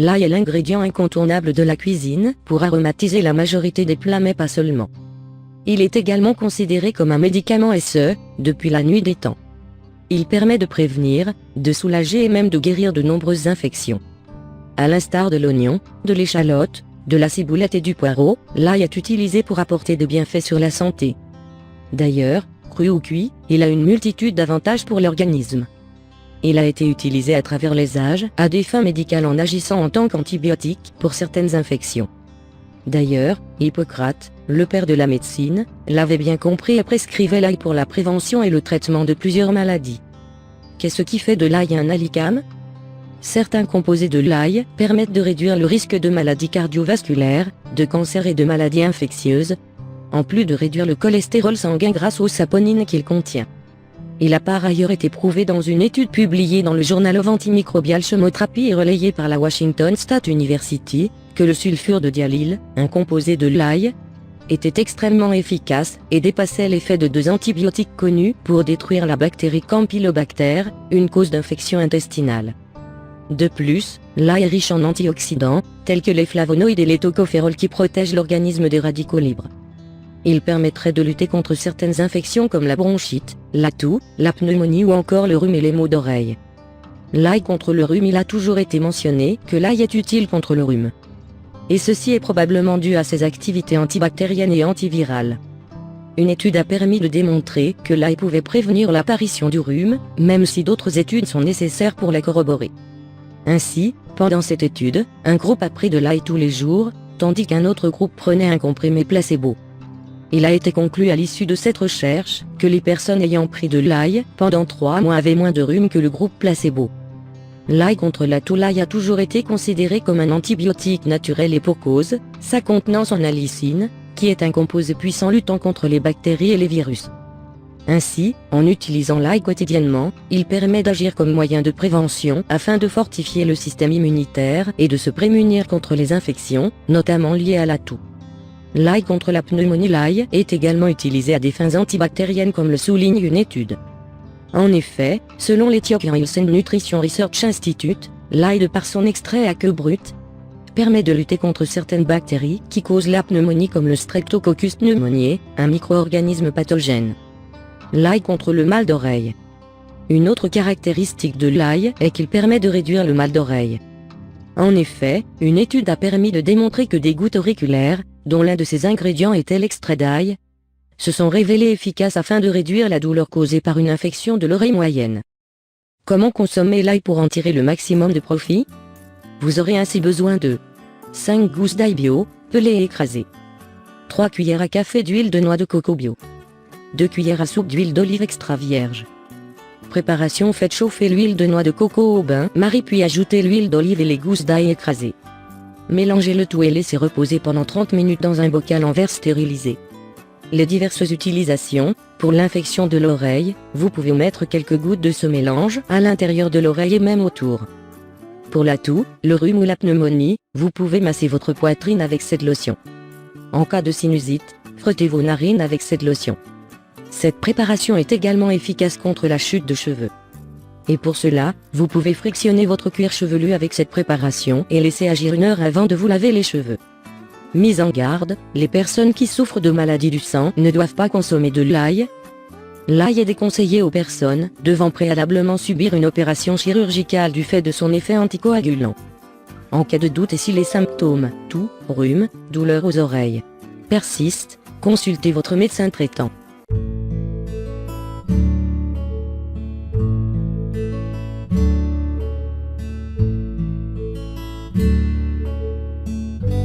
l'ail est l'ingrédient incontournable de la cuisine pour aromatiser la majorité des plats, mais pas seulement. Il est également considéré comme un médicament, et ce, depuis la nuit des temps. Il permet de prévenir, de soulager et même de guérir de nombreuses infections. À l'instar de l'oignon, de l'échalote, de la ciboulette et du poireau, l'ail est utilisé pour apporter des bienfaits sur la santé. D'ailleurs, cru ou cuit, il a une multitude d'avantages pour l'organisme. Il a été utilisé à travers les âges, à des fins médicales, en agissant en tant qu'antibiotique pour certaines infections. D'ailleurs, Hippocrate, le père de la médecine, l'avait bien compris et prescrivait l'ail pour la prévention et le traitement de plusieurs maladies. Qu'est-ce qui fait de l'ail un alicame ? Certains composés de l'ail permettent de réduire le risque de maladies cardiovasculaires, de cancer et de maladies infectieuses, en plus de réduire le cholestérol sanguin grâce aux saponines qu'il contient. Il a par ailleurs été prouvé dans une étude publiée dans le Journal of Antimicrobial Chemotherapy et relayée par la Washington State University, que le sulfure de diallyle, un composé de l'ail, était extrêmement efficace et dépassait l'effet de 2 antibiotiques connus pour détruire la bactérie Campylobacter, une cause d'infection intestinale. De plus, l'ail est riche en antioxydants, tels que les flavonoïdes et les tocophérols, qui protègent l'organisme des radicaux libres. Il permettrait de lutter contre certaines infections comme la bronchite, la toux, la pneumonie ou encore le rhume et les maux d'oreille. L'ail contre le rhume. Il a toujours été mentionné que l'ail est utile contre le rhume. Et ceci est probablement dû à ses activités antibactériennes et antivirales. Une étude a permis de démontrer que l'ail pouvait prévenir l'apparition du rhume, même si d'autres études sont nécessaires pour la corroborer. Ainsi, pendant cette étude, un groupe a pris de l'ail tous les jours, tandis qu'un autre groupe prenait un comprimé placebo. Il a été conclu à l'issue de cette recherche que les personnes ayant pris de l'ail pendant 3 mois avaient moins de rhume que le groupe placebo. L'ail contre la toux. L'ail a toujours été considéré comme un antibiotique naturel, et pour cause, sa contenance en allicine, qui est un composé puissant luttant contre les bactéries et les virus. Ainsi, en utilisant l'ail quotidiennement, il permet d'agir comme moyen de prévention afin de fortifier le système immunitaire et de se prémunir contre les infections, notamment liées à la toux. L'ail contre la pneumonie. L'ail est également utilisé à des fins antibactériennes, comme le souligne une étude. En effet, selon l'Ethiopian Health and Nutrition Research Institute, l'ail, de par son extrait à queue brute, permet de lutter contre certaines bactéries qui causent la pneumonie, comme le Streptococcus pneumoniae, un micro-organisme pathogène. L'ail contre le mal d'oreille. Une autre caractéristique de l'ail est qu'il permet de réduire le mal d'oreille. En effet, une étude a permis de démontrer que des gouttes auriculaires, dont l'un de ses ingrédients était l'extrait d'ail, se sont révélées efficaces afin de réduire la douleur causée par une infection de l'oreille moyenne. Comment consommer l'ail pour en tirer le maximum de profit ? Vous aurez ainsi besoin de 5 gousses d'ail bio, pelées et écrasées, 3 cuillères à café d'huile de noix de coco bio, 2 cuillères à soupe d'huile d'olive extra vierge. Préparation: faites chauffer l'huile de noix de coco au bain-marie, puis ajoutez l'huile d'olive et les gousses d'ail écrasées. Mélangez le tout et laissez reposer pendant 30 minutes dans un bocal en verre stérilisé. Les diverses utilisations: pour l'infection de l'oreille, vous pouvez mettre quelques gouttes de ce mélange à l'intérieur de l'oreille et même autour. Pour la toux, le rhume ou la pneumonie, vous pouvez masser votre poitrine avec cette lotion. En cas de sinusite, frottez vos narines avec cette lotion. Cette préparation est également efficace contre la chute de cheveux. Et pour cela, vous pouvez frictionner votre cuir chevelu avec cette préparation et laisser agir 1 heure avant de vous laver les cheveux. Mise en garde, les personnes qui souffrent de maladies du sang ne doivent pas consommer de l'ail. L'ail est déconseillé aux personnes devant préalablement subir une opération chirurgicale du fait de son effet anticoagulant. En cas de doute et si les symptômes, toux, rhume, douleur aux oreilles, persistent, consultez votre médecin traitant.